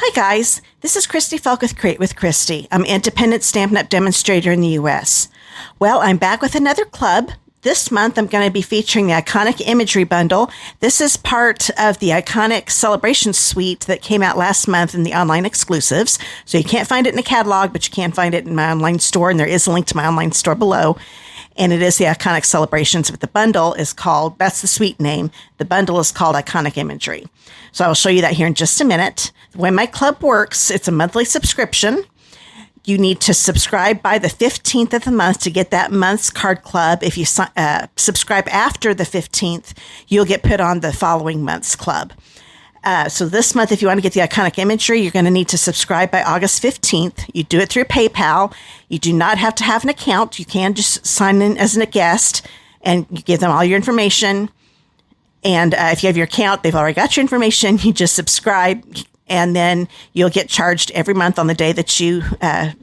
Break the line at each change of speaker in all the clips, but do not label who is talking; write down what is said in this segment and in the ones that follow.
Hi guys, this is Christy Fulk with Create with Christy. I'm an independent Stampin' Up! Demonstrator in the US. Well, I'm back with another club. This month I'm going to be featuring the Iconic Imagery Bundle. This is part of the Iconic Celebration Suite that came out last month in the online exclusives. So you can't find it in the catalog, but you can find it in my online store, and there is a link to my online store below. And it is the Iconic Celebrations, but the bundle is called, that's the suite name, the bundle is called Iconic Imagery. So I will show you that here in just a minute. The way my club works, it's a monthly subscription. You need to subscribe by the 15th of the month to get that month's card club. If you subscribe after the 15th, you'll get put on the following month's club. So this month, if you want to get the Iconic Imagery, you're going to need to subscribe by August 15th. You do it through PayPal. You do not have to have an account. You can just sign in as a guest, and you give them all your information. And if you have your account, they've already got your information. You just subscribe, and then you'll get charged every month on the day that you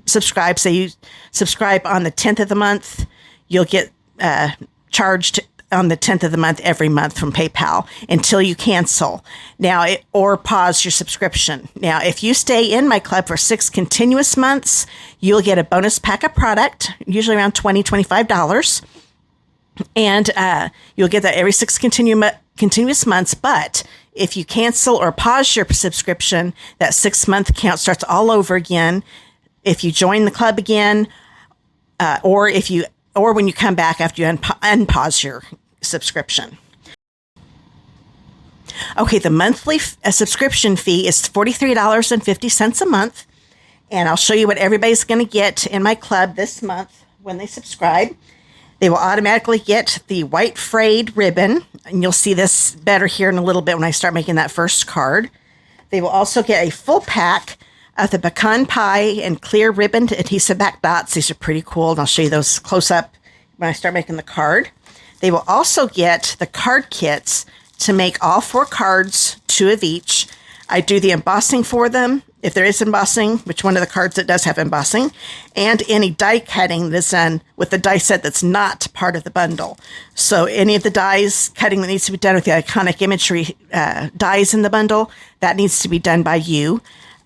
subscribe. Say you subscribe on the 10th of the month, you'll get charged on the 10th of the month every month from PayPal until you cancel or pause your subscription. Now, if you stay in my club for 6 continuous months, you'll get a bonus pack of product, usually around $20, $25. And you'll get that every 6 continuous months. But if you cancel or pause your subscription, that 6-month count starts all over again. If you join the club again, or when you come back after you unpause your subscription. Okay, the monthly subscription fee is $43.50 a month. And I'll show you what everybody's going to get in my club this month when they subscribe. They will automatically get the white frayed ribbon. And you'll see this better here in a little bit when I start making that first card. They will also get a full pack of the pecan pie and clear ribbon adhesive back dots. These are pretty cool, and I'll show you those close up when I start making the card. They will also get the card kits to make all 4 cards, 2 of each. I do the embossing for them, if there is embossing, which one of the cards that does have embossing, and any die cutting that's done with the die set that's not part of the bundle. So any of the dies cutting that needs to be done with the Iconic Imagery dies in the bundle, that needs to be done by you.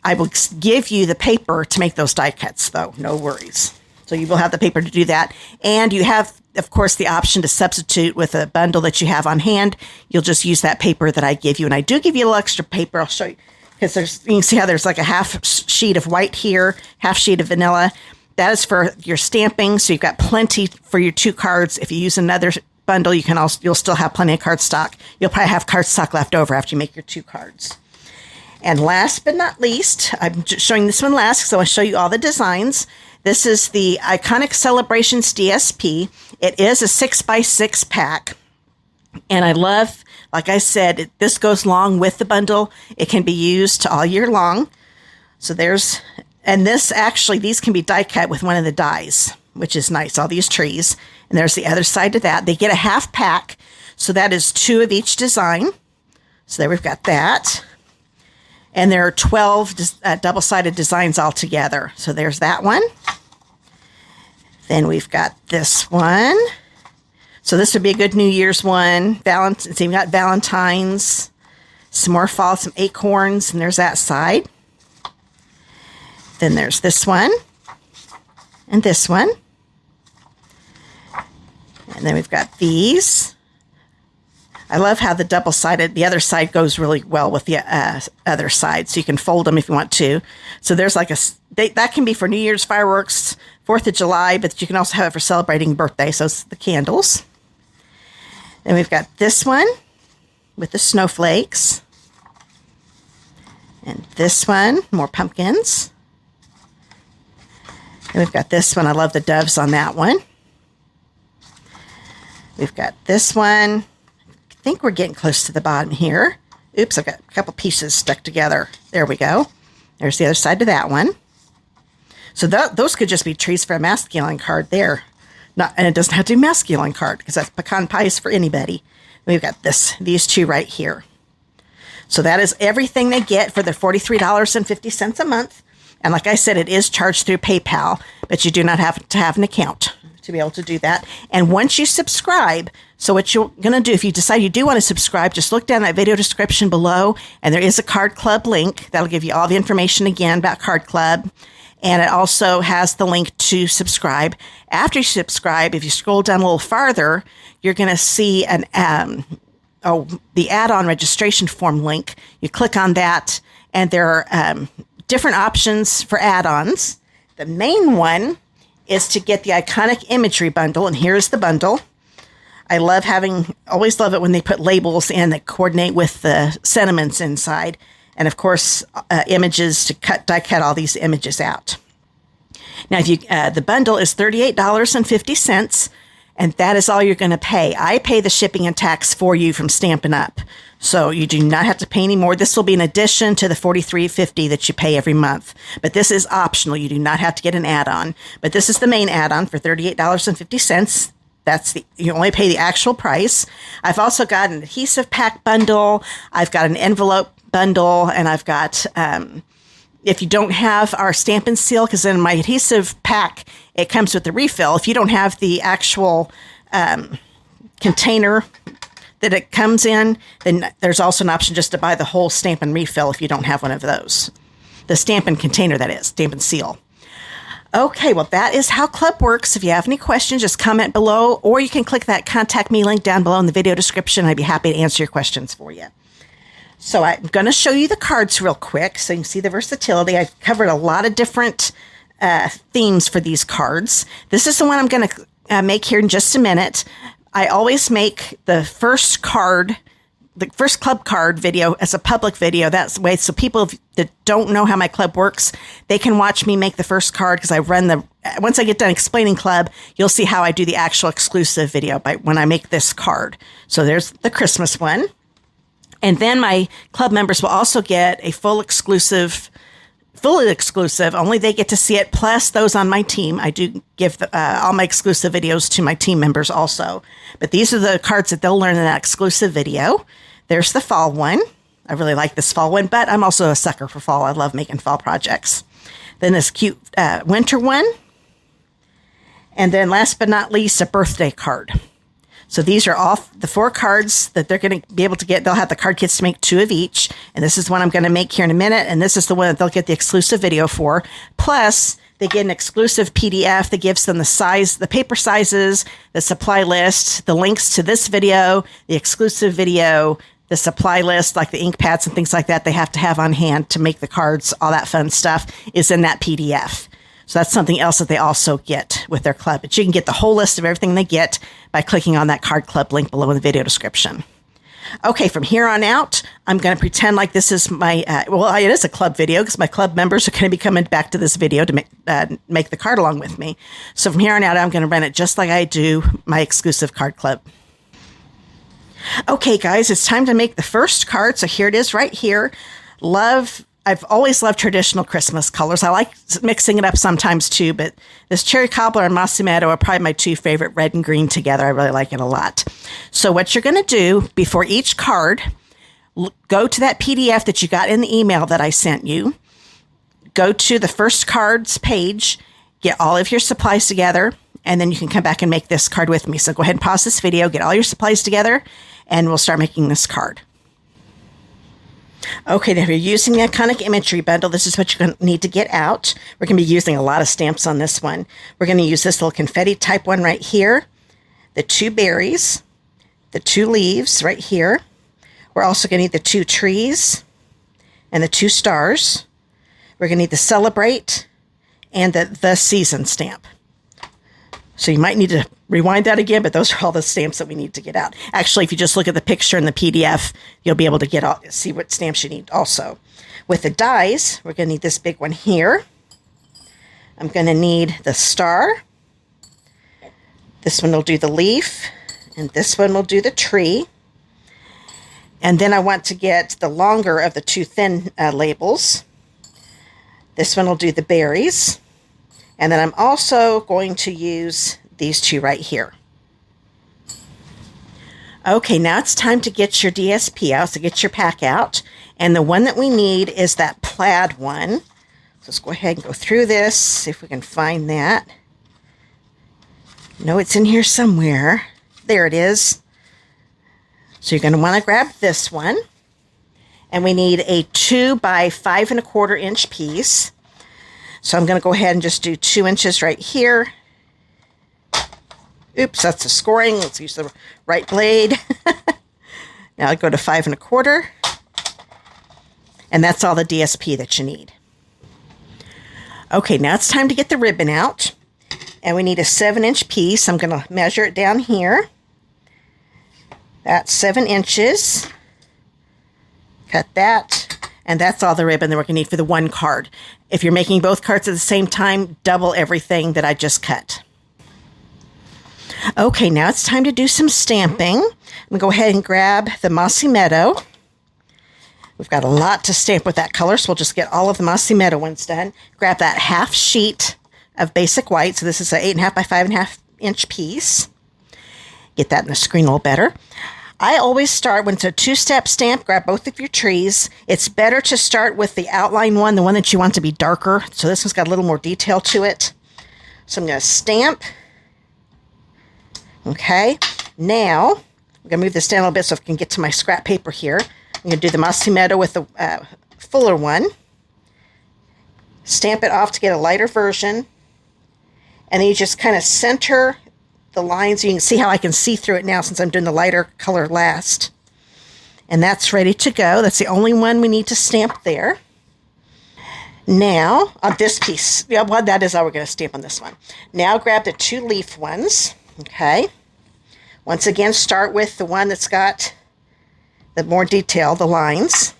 I will give you the paper to make those die cuts, though. No worries. So you will have the paper to do that. And you have, of course, the option to substitute with a bundle that you have on hand. You'll just use that paper that I give you. And I do give you a little extra paper. I'll show you. Because you can see how there's like a half sheet of white here, half sheet of vanilla. That is for your stamping. So you've got plenty for your 2 cards. If you use another bundle, you'll still have plenty of cardstock. You'll probably have cardstock left over after you make your 2 cards. And last but not least, I'm just showing this one last because I want to show you all the designs. This is the Iconic Celebrations DSP. It is a 6x6 pack. And I love, like I said, this goes along with the bundle. It can be used all year long. So these can be die cut with one of the dies, which is nice, all these trees. And there's the other side to that. They get a half pack. So that is 2 of each design. So there we've got that. And there are 12 double-sided designs altogether. So there's that one. Then we've got this one. So this would be a good New Year's one. So you've got Valentine's, some more fall, some acorns, and there's that side. Then there's this one, and this one. And then we've got these. I love how the double-sided, the other side goes really well with the other side, so you can fold them if you want to. So there's like that can be for New Year's fireworks, 4th of July, but you can also have it for celebrating birthday, so it's the candles. Then we've got this one with the snowflakes. And this one, more pumpkins. And we've got this one, I love the doves on that one. We've got this one. I think we're getting close to the bottom here. Oops, I've got a couple pieces stuck together. There we go. There's the other side to that one. So those could just be trees for a masculine card there. And it doesn't have to be masculine card because that's pecan pie is for anybody. We've got these 2 right here. So that is everything they get for their $43.50 a month. And like I said, it is charged through PayPal, but you do not have to have an account to be able to do that. And once you subscribe, so what you're going to do, if you decide you do want to subscribe, just look down that video description below, and there is a Card Club link. That'll give you all the information again about Card Club. And it also has the link to subscribe. After you subscribe, if you scroll down a little farther, you're going to see an the add-on registration form link. You click on that, and there are different options for add-ons. The main one is to get the iconic imagery bundle, and here's the bundle. I always love it when they put labels in that coordinate with the sentiments inside. And of course, images to die cut all these images out. Now, if you the bundle is $38.50, and that is all you're going to pay. I pay the shipping and tax for you from Stampin' Up, so you do not have to pay any more. This will be in addition to the $43.50 that you pay every month. But this is optional. You do not have to get an add-on. But this is the main add-on for $38.50. You only pay the actual price. I've also got an adhesive pack bundle. I've got an envelope bundle, and I've got, if you don't have our Stampin' seal, because in my adhesive pack, it comes with the refill. If you don't have the actual container that it comes in, then there's also an option just to buy the whole Stampin' refill if you don't have one of those. The Stampin' container, that is, Stampin' seal. Okay, well, that is how Club works. If you have any questions, just comment below, or you can click that contact me link down below in the video description. I'd be happy to answer your questions for you. So I'm going to show you the cards real quick so you can see the versatility. I've covered a lot of different themes for these cards. This is the one I'm going to make here in just a minute. I always make the first card, the first club card video as a public video. That's the way, so people that don't know how my club works, they can watch me make the first card, because I run once I get done explaining club, you'll see how I do the actual exclusive video when I make this card. So there's the Christmas one. And then my club members will also get a fully exclusive, only they get to see it, plus those on my team. I do give all my exclusive videos to my team members also. But these are the cards that they'll learn in that exclusive video. There's the fall one. I really like this fall one, but I'm also a sucker for fall. I love making fall projects. Then this cute winter one. And then last but not least, a birthday card. So these are all the 4 cards that they're going to be able to get. They'll have the card kits to make 2 of each. And this is one I'm going to make here in a minute. And this is the one that they'll get the exclusive video for. Plus, they get an exclusive PDF that gives them the paper sizes, the supply list, the links to this video, the exclusive video, the supply list, like the ink pads and things like that they have to have on hand to make the cards. All that fun stuff is in that PDF. So that's something else that they also get with their club. But you can get the whole list of everything they get by clicking on that Card Club link below in the video description. Okay, from here on out, I'm going to pretend like this is my, it is a club video, because my club members are going to be coming back to this video to make the card along with me. So from here on out, I'm going to run it just like I do my exclusive Card Club. Okay, guys, it's time to make the first card. So here it is right here. I've always loved traditional Christmas colors. I like mixing it up sometimes too, but this Cherry Cobbler and Mossy Meadow are probably my 2 favorite, red and green together. I really like it a lot. So what you're going to do before each card, go to that PDF that you got in the email that I sent you. Go to the first cards page, get all of your supplies together, and then you can come back and make this card with me. So go ahead and pause this video, get all your supplies together, and we'll start making this card. Okay, now if you're using the iconic imagery bundle, this is what you're going to need to get out. We're going to be using a lot of stamps on this one. We're going to use this little confetti type one right here, the 2 berries, the 2 leaves right here. We're also going to need the 2 trees and the 2 stars. We're going to need the celebrate and the season stamp. So you might need to rewind that again, but those are all the stamps that we need to get out. Actually, if you just look at the picture in the PDF, you'll be able to see what stamps you need also. With the dies, we're going to need this big one here. I'm going to need the star. This one will do the leaf, and this one will do the tree. And then I want to get the longer of the 2 thin labels. This one will do the berries. And then I'm also going to use these 2 right here. Okay, now it's time to get your DSP out, so get your pack out. And the one that we need is that plaid one. So let's go ahead and go through this, see if we can find that. No, it's in here somewhere. There it is. So you're going to want to grab this one. And we need a 2 by 5 1/4 inch piece. So I'm going to go ahead and just do 2 inches right here. Oops, that's the scoring. Let's use the right blade. Now I'll go to 5 1/4. And that's all the DSP that you need. Okay, now it's time to get the ribbon out. And we need a 7-inch piece. I'm going to measure it down here. That's 7 inches. Cut that. And that's all the ribbon that we're going to need for the one card. If you're making both cards at the same time, double everything that I just cut. Okay, now it's time to do some stamping. I'm going to go ahead and grab the Mossy Meadow. We've got a lot to stamp with that color, so we'll just get all of the Mossy Meadow ones done. Grab that half sheet of basic white. So this is an 8.5 by 5.5 inch piece. Get that in the screen a little better. I always start, when it's a 2-step stamp, grab both of your trees. It's better to start with the outline one, the one that you want to be darker. So this one's got a little more detail to it. So I'm going to stamp. Okay. Now, I'm going to move this down a little bit so I can get to my scrap paper here. I'm going to do the Mossy Meadow with the fuller one. Stamp it off to get a lighter version. And then you just kind of center the lines. You can see how I can see through it now since I'm doing the lighter color last. And that's ready to go. That's the only one we need to stamp there. Now, on this piece, yeah, well, that is how we're going to stamp on this one. Now grab the 2 leaf ones. Okay. Once again, start with the one that's got the more detail, the lines.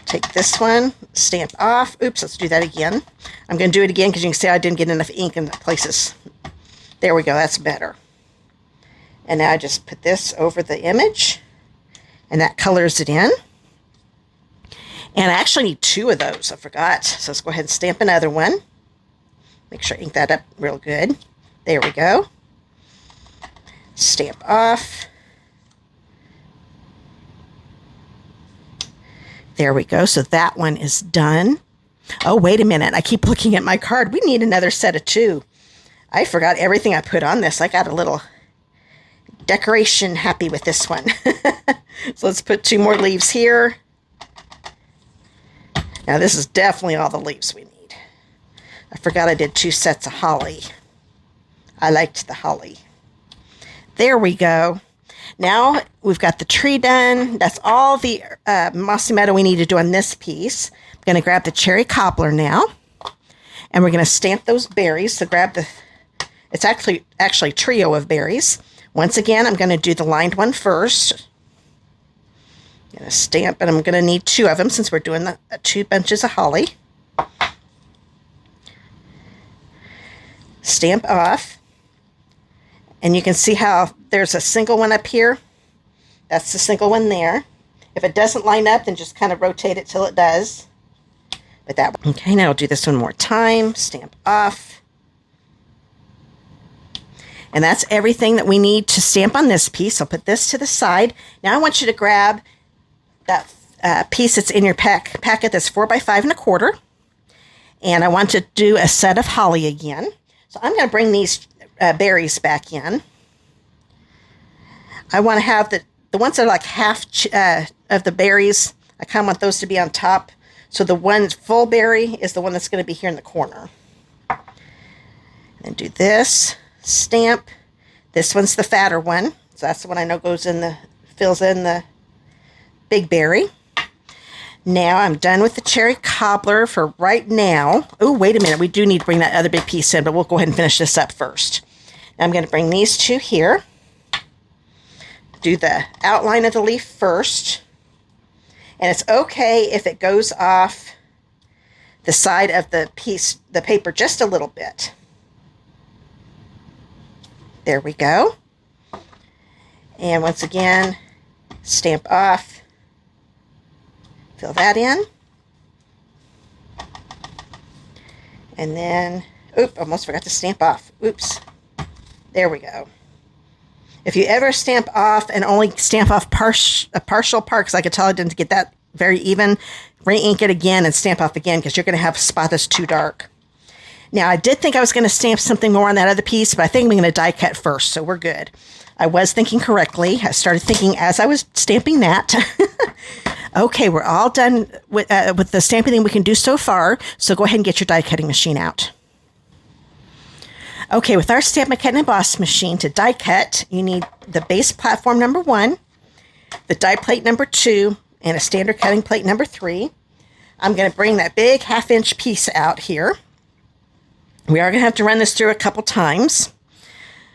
Take this one, stamp off. Oops, let's do that again. I'm going to do it again because you can see I didn't get enough ink in the places. There we go, that's better. And now I just put this over the image, and that colors it in. And I actually need 2 of those, I forgot. So let's go ahead and stamp another one. Make sure I ink that up real good. There we go. Stamp off. There we go. So that one is done. Oh, wait a minute. I keep looking at my card. We need another set of 2. I forgot everything I put on this. I got a little decoration happy with this one. So let's put 2 more leaves here. Now this is definitely all the leaves we need. I forgot I did 2 sets of holly. I liked the holly. There we go. Now we've got the tree done. That's all the Mossy Meadow we need to do on this piece. I'm going to grab the cherry cobbler now. And we're going to stamp those berries. So grab the, it's actually trio of berries. Once again, I'm going to do the lined one first. I'm going to stamp, and I'm going to need 2 of them since we're doing the 2 bunches of holly. Stamp off. And you can see how there's a single one up here. That's the single one there. If it doesn't line up, then just kind of rotate it till it does. But that one. Okay, now I'll do this one more time. Stamp off. And that's everything that we need to stamp on this piece. I'll put this to the side. Now I want you to grab that piece that's in your packet that's 4 by 5 1/4. And I want to do a set of holly again. So I'm going to bring these berries back in. I want to have the ones that are like half of the berries. I kind of want those to be on top. So the one full berry is the one that's going to be here in the corner. And do this, stamp. This one's the fatter one. So that's the one I know fills in the big berry. Now I'm done with the cherry cobbler for right now. Oh, wait a minute. We do need to bring that other big piece in, but we'll go ahead and finish this up first. Now I'm going to bring these 2 here. Do the outline of the leaf first. And it's okay if it goes off the side of the paper just a little bit. There we go. And once again, stamp off. Fill that in. And then, almost forgot to stamp off. Oops. There we go. If you ever stamp off and only stamp off a partial part, because I could tell I didn't get that very even, re-ink it again and stamp off again because you're going to have a spot that's too dark. Now, I did think I was going to stamp something more on that other piece, but I think I'm going to die cut first, so we're good. I was thinking correctly. I started thinking as I was stamping that. Okay, we're all done with the stamping thing we can do so far, so go ahead and get your die cutting machine out. Okay, with our Stampin' Cut and Emboss machine, to die cut, you need the base platform number 1, the die plate number 2, and a standard cutting plate number 3. I'm going to bring that big 1/2 inch piece out here. We are going to have to run this through a couple times.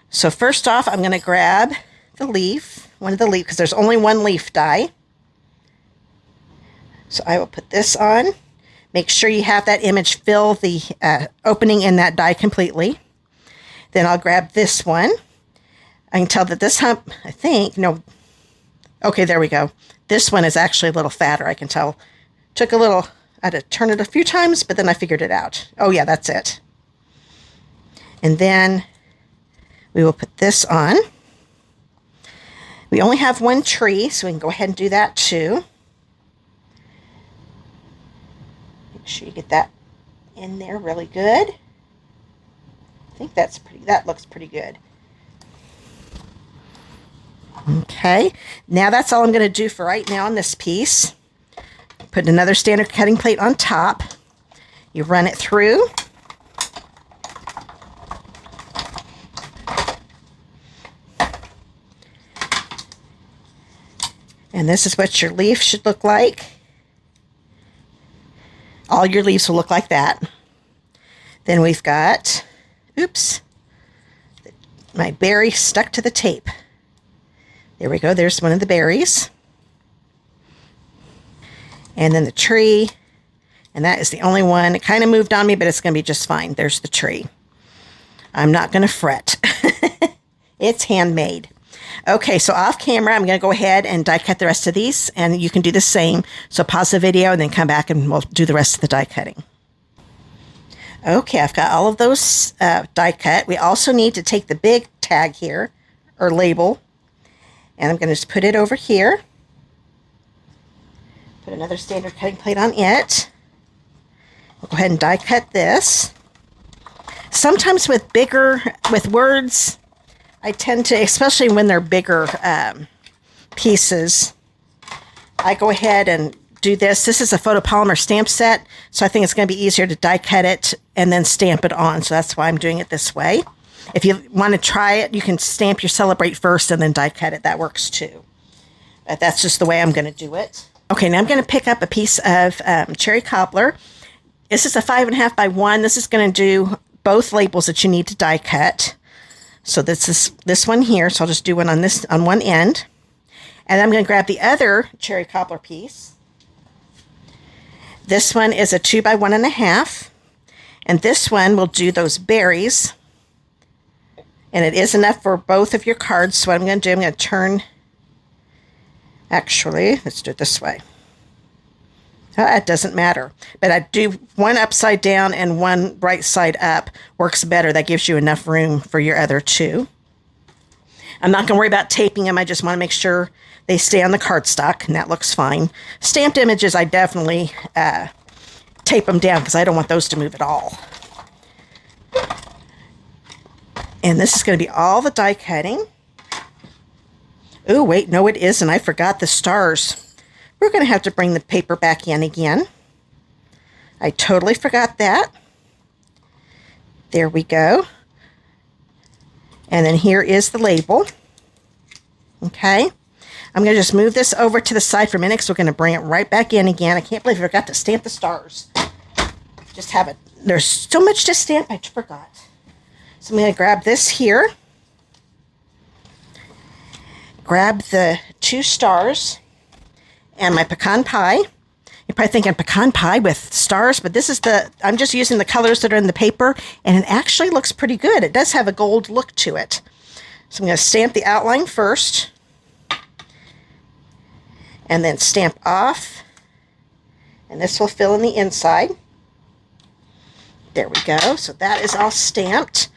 So first off, I'm going to grab the leaf, one of the leaf, because there's only one leaf die. So I will put this on. Make sure you have that image fill the opening in that die completely. Then I'll grab this one. I can tell that this hump, I think, no, okay, there we go. This one is actually a little fatter, I can tell. Took a little, I had to turn it a few times, but then I figured it out. Oh yeah, that's it. And then we will put this on. We only have one tree, so we can go ahead and do that too. Make sure you get that in there really good. I think that's pretty, that looks pretty good. Okay, now that's all I'm going to do for right now on this piece. Put another standard cutting plate on top. You run it through. And this is what your leaf should look like. All your leaves will look like that. Then we've got, oops, my berry stuck to the tape. There we go, there's one of the berries. And then the tree, and that is the only one. It kind of moved on me, but it's going to be just fine. There's the tree. I'm not going to fret. It's handmade. Okay, so off camera, I'm going to go ahead and die cut the rest of these, and you can do the same. So pause the video and then come back and we'll do the rest of the die cutting. Okay, I've got all of those die cut. We also need to take the big tag here, or label, and I'm going to just put it over here. Put another standard cutting plate on it. We'll go ahead and die cut this. Sometimes with words, I tend to, especially when they're bigger pieces, I go ahead and do this. This is a photopolymer stamp set, so I think it's going to be easier to die cut it and then stamp it on, so that's why I'm doing it this way. If you want to try it, you can stamp your Celebrate first and then die cut it. That works too. But that's just the way I'm going to do it. Okay, now I'm going to pick up a piece of cherry cobbler. This is a 5.5 by 1. This is going to do both labels that you need to die cut. So this is this one here. So I'll just do one on one end. And I'm going to grab the other cherry cobbler piece. This one is a 2 by 1.5. And this one will do those berries. And it is enough for both of your cards. So what I'm going to do, I'm going to turn, actually, let's do it this way. It doesn't matter. But I do one upside down and one right side up. Works better. That gives you enough room for your other two. I'm not going to worry about taping them. I just want to make sure they stay on the cardstock, and that looks fine. Stamped images, I definitely tape them down because I don't want those to move at all. And this is going to be all the die cutting. Oh, wait, no, it isn't. I forgot the stars. We're going to have to bring the paper back in again. I totally forgot that. There we go. And then here is the label. Okay. I'm going to just move this over to the side for a minute because we're going to bring it right back in again. I can't believe I forgot to stamp the stars. Just have it. There's so much to stamp, I forgot. So I'm going to grab this here. Grab the 2 stars. And my pecan pie. You're probably thinking pecan pie with stars, but this is I'm just using the colors that are in the paper, and it actually looks pretty good. It does have a gold look to it. So I'm going to stamp the outline first, and then stamp off, and this will fill in the inside. There we go. So that is all stamped.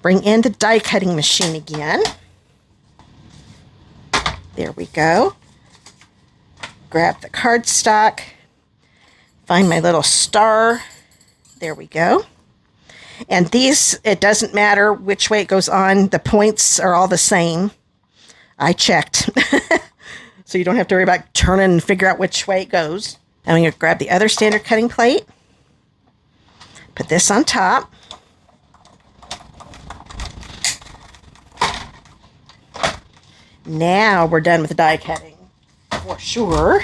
Bring in the die cutting machine again. There we go. Grab the cardstock, find my little star, there we go. And these, it doesn't matter which way it goes on. The points are all the same. I checked. So you don't have to worry about turning and figure out which way it goes. I'm going to grab the other standard cutting plate. Put this on top. Now we're done with the die cutting for sure.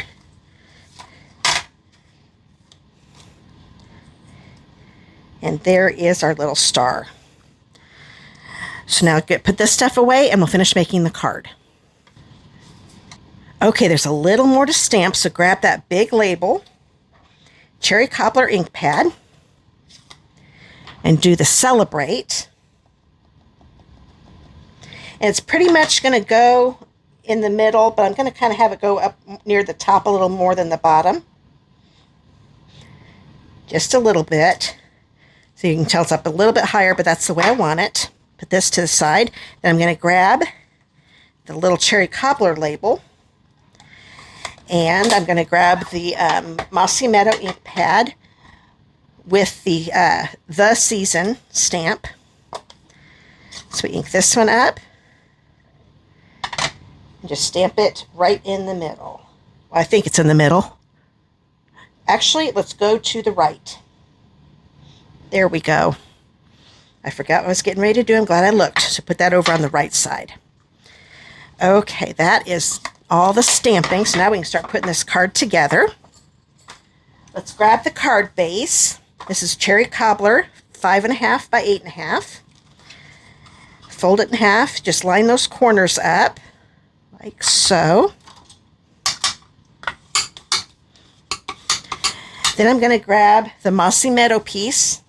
And there is our little star. So now put this stuff away and we'll finish making the card. Okay, there's a little more to stamp, so grab that big label, cherry cobbler ink pad, and do the Celebrate. And it's pretty much going to go in the middle, but I'm going to kind of have it go up near the top a little more than the bottom. Just a little bit. So you can tell it's up a little bit higher, but that's the way I want it. Put this to the side. Then I'm going to grab the little cherry cobbler label. And I'm going to grab the Mossy Meadow ink pad with the Season stamp. So we ink this one up. And just stamp it right in the middle. Well, I think it's in the middle. Actually, let's go to the right. There we go. I forgot what I was getting ready to do. I'm glad I looked. So put that over on the right side. Okay, that is all the stamping. So now we can start putting this card together. Let's grab the card base. This is cherry cobbler, 5.5 by 8.5. Fold it in half. Just line those corners up like so. Then I'm going to grab the Mossy Meadow piece.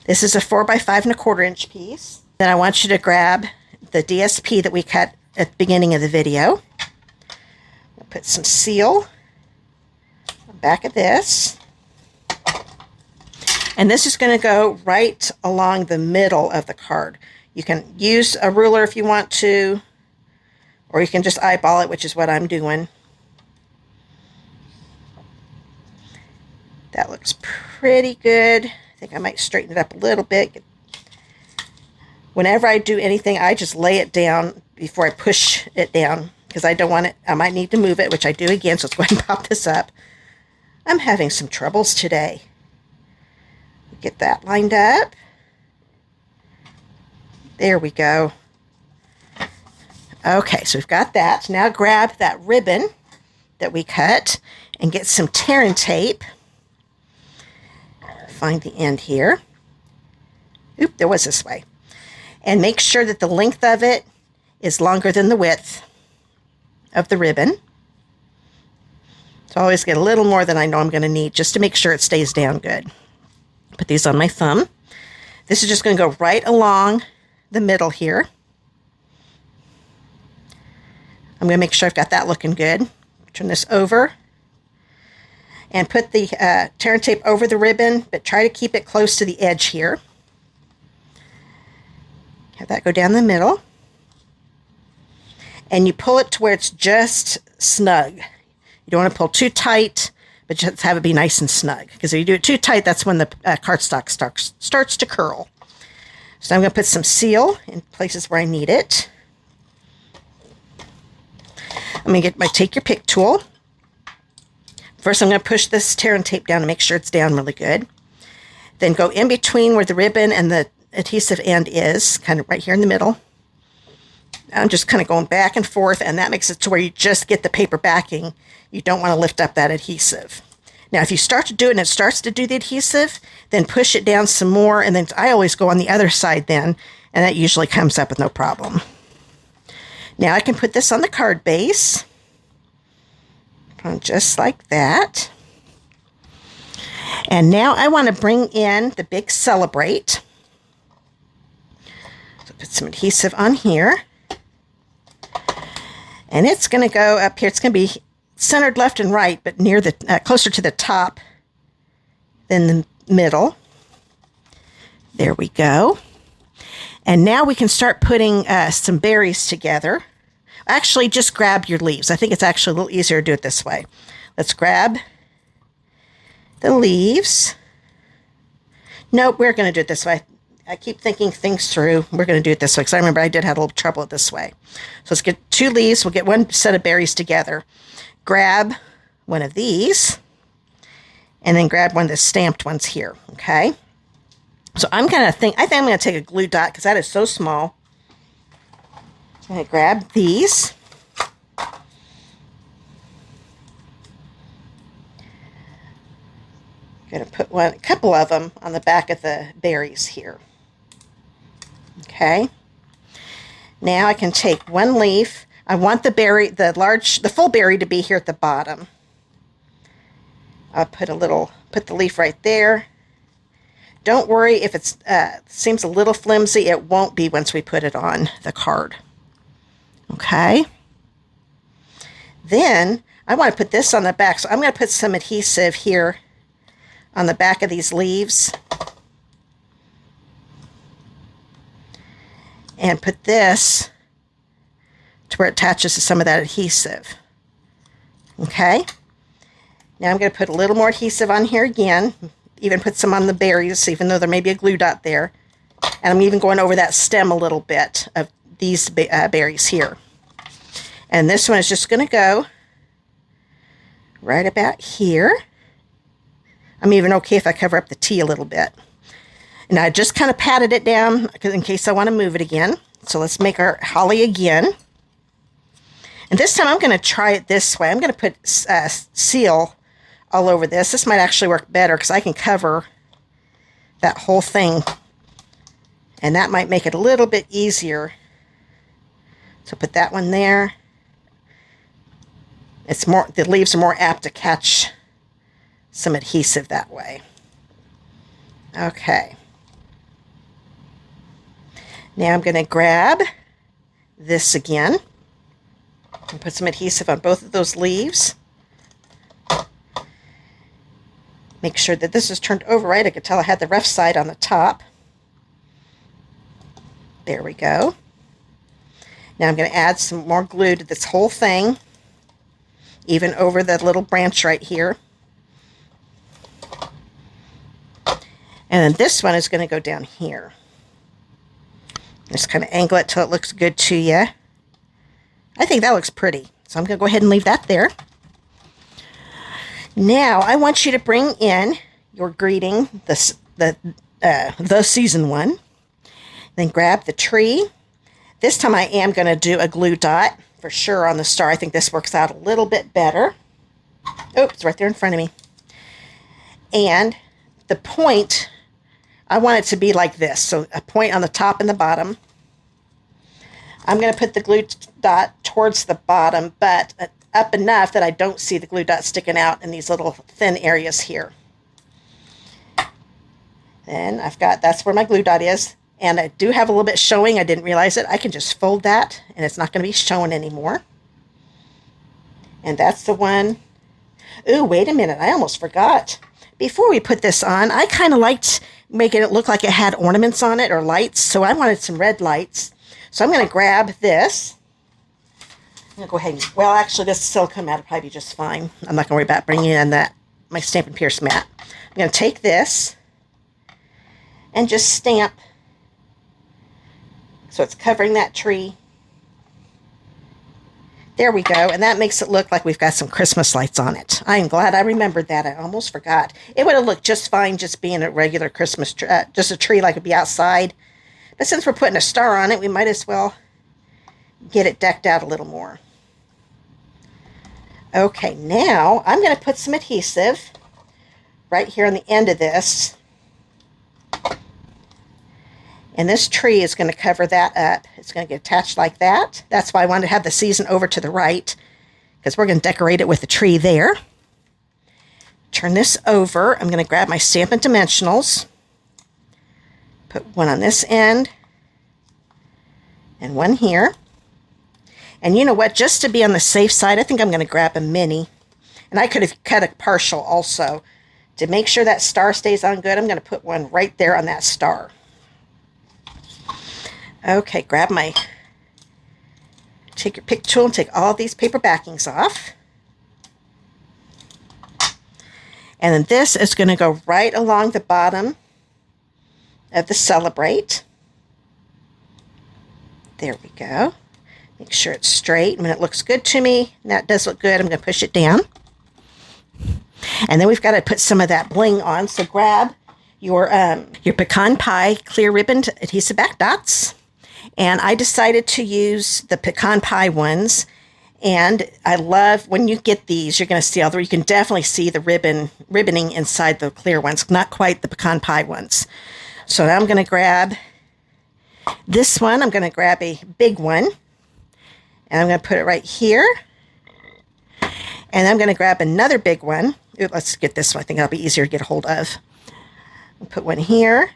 This is a 4 by 5.25 inch piece. Then I want you to grab the DSP that we cut at the beginning of the video. I'll put some seal on the back of this. And this is going to go right along the middle of the card. You can use a ruler if you want to, or you can just eyeball it, which is what I'm doing. That looks pretty good. I think I might straighten it up a little bit. Whenever I do anything, I just lay it down before I push it down because I don't want it. I might need to move it, which I do again, so let's go ahead and pop this up. I'm having some troubles today. Get that lined up. There we go. Okay, so we've got that. Now grab that ribbon that we cut and get some tearing tape. Find the end here. Oop, there was this way. And make sure that the length of it is longer than the width of the ribbon. So I always get a little more than I know I'm going to need just to make sure it stays down good. Put these on my thumb. This is just going to go right along the middle here. I'm going to make sure I've got that looking good. Turn this over. And put the tearing tape over the ribbon, but try to keep it close to the edge here. Have that go down the middle. And you pull it to where it's just snug. You don't want to pull too tight, but just have it be nice and snug. Because if you do it too tight, that's when the cardstock starts to curl. So I'm going to put some seal in places where I need it. I'm going to get my Take Your Pick tool. First, I'm going to push this tearing tape down to make sure it's down really good. Then go in between where the ribbon and the adhesive end is, kind of right here in the middle. I'm just kind of going back and forth, and that makes it to where you just get the paper backing. You don't want to lift up that adhesive. Now, if you start to do it and it starts to do the adhesive, then push it down some more, and then I always go on the other side then, and that usually comes up with no problem. Now I can put this on the card base. Just like that. And now I want to bring in the big Celebrate. So put some adhesive on here. And it's going to go up here. It's going to be centered left and right, but near the closer to the top than the middle. There we go. And now we can start putting some berries together. Actually, just grab your leaves. I think it's actually a little easier to do it this way. Let's grab the leaves. Nope, we're going to do it this way. I keep thinking things through. We're going to do it this way because I remember I did have a little trouble with this way. So let's get 2 leaves. We'll get 1 set of berries together. Grab one of these and then grab one of the stamped ones here, okay? So I think I'm going to take a glue dot because that is so small. I'm going to grab these. I'm going to put a couple of them on the back of the berries here. Okay. Now I can take 1 leaf. I want the full berry to be here at the bottom. I'll put the leaf right there. Don't worry if it seems a little flimsy. It won't be once we put it on the card. Okay. Then I want to put this on the back, so I'm going to put some adhesive here on the back of these leaves. And put this to where it attaches to some of that adhesive. Okay. Now I'm going to put a little more adhesive on here again. Even put some on the berries, even though there may be a glue dot there. And I'm even going over that stem a little bit of these berries here. And this one is just going to go right about here. I'm even okay if I cover up the T a little bit. And I just kind of patted it down in case I want to move it again. So let's make our holly again. And this time I'm going to try it this way. I'm going to put seal all over this. This might actually work better because I can cover that whole thing. And that might make it a little bit easier. So put that one there. The leaves are more apt to catch some adhesive that way. Okay. Now I'm going to grab this again and put some adhesive on both of those leaves. Make sure that this is turned over right. I could tell I had the rough side on the top. There we go. Now I'm going to add some more glue to this whole thing, even over the little branch right here. And then this one is going to go down here. Just kind of angle it till it looks good to you. I think that looks pretty. So I'm going to go ahead and leave that there. Now I want you to bring in your greeting, the season one. Then grab the tree. This time I am going to do a glue dot for sure on the star. I think this works out a little bit better. Oh, it's right there in front of me. And the point, I want it to be like this. So a point on the top and the bottom. I'm going to put the glue dot towards the bottom, but up enough that I don't see the glue dot sticking out in these little thin areas here. Then that's where my glue dot is. And I do have a little bit showing. I didn't realize it. I can just fold that and it's not going to be showing anymore. And that's the one. Ooh, wait a minute. I almost forgot. Before we put this on, I kind of liked making it look like it had ornaments on it or lights. So I wanted some red lights. So I'm going to grab this. I'm going to go ahead and, well, actually this silicone mat will probably be just fine. I'm not going to worry about bringing in my Stampin' Pierce mat. I'm going to take this and just stamp so it's covering that tree. There we go. And that makes it look like we've got some Christmas lights on it. I am glad I remembered that. I almost forgot. It would have looked just fine just being a regular Christmas tree, just a tree like it'd be outside. But since we're putting a star on it, we might as well get it decked out a little more. Okay, now I'm going to put some adhesive right here on the end of this. And this tree is going to cover that up. It's going to get attached like that. That's why I wanted to have the season over to the right, because we're going to decorate it with the tree there. Turn this over. I'm going to grab my Stampin' Dimensionals. Put one on this end and one here. And you know what? Just to be on the safe side, I think I'm going to grab a mini. And I could have cut a partial also. To make sure that star stays on good, I'm going to put one right there on that star. Okay, take your pick tool and take all these paper backings off. And then this is going to go right along the bottom of the Celebrate. There we go. Make sure it's straight. When it looks good to me, and that does look good, I'm going to push it down. And then we've got to put some of that bling on. So grab your pecan pie clear ribboned adhesive back dots. And I decided to use the pecan pie ones. And I love when you get these, you're going to see you can definitely see the ribboning inside the clear ones, not quite the pecan pie ones. So now I'm going to grab this one. I'm going to grab a big one. And I'm going to put it right here. And I'm going to grab another big one. Ooh, let's get this one. I think that'll be easier to get a hold of. I'll put one here.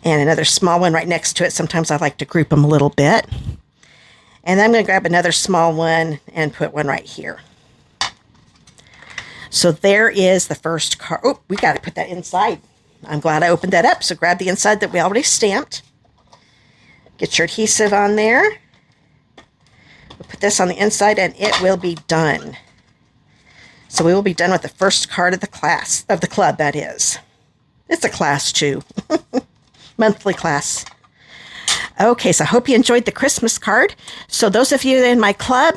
And another small one right next to it. Sometimes I like to group them a little bit. And then I'm going to grab another small one and put one right here. So there is the first card. Oh, we got to put that inside. I'm glad I opened that up. So grab the inside that we already stamped. Get your adhesive on there. We'll put this on the inside and it will be done. So we will be done with the first card of the club, that is. It's a class too. Monthly class. Okay, so I hope you enjoyed the Christmas card. So those of you in my club,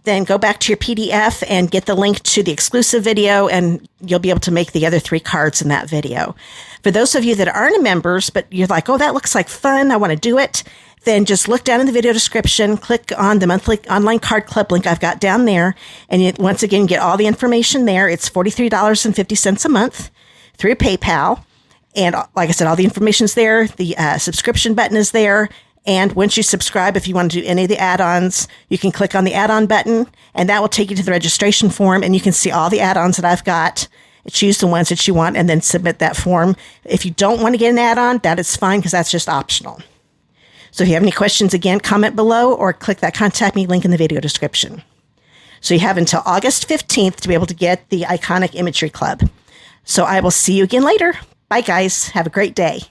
then go back to your PDF and get the link to the exclusive video, and you'll be able to make the other 3 cards in that video. For those of you that aren't members, but you're like, oh, that looks like fun, I want to do it, then just look down in the video description, click on the monthly online card club link I've got down there, and you, once again, get all the information there. It's $43.50 a month through PayPal. And like I said, all the information's there. The subscription button is there. And once you subscribe, if you want to do any of the add-ons, you can click on the add-on button, and that will take you to the registration form, and you can see all the add-ons that I've got. Choose the ones that you want, and then submit that form. If you don't want to get an add-on, that is fine, because that's just optional. So if you have any questions, again, comment below or click that contact me link in the video description. So you have until August 15th to be able to get the Iconic Imagery Club. So I will see you again later. Bye, guys. Have a great day.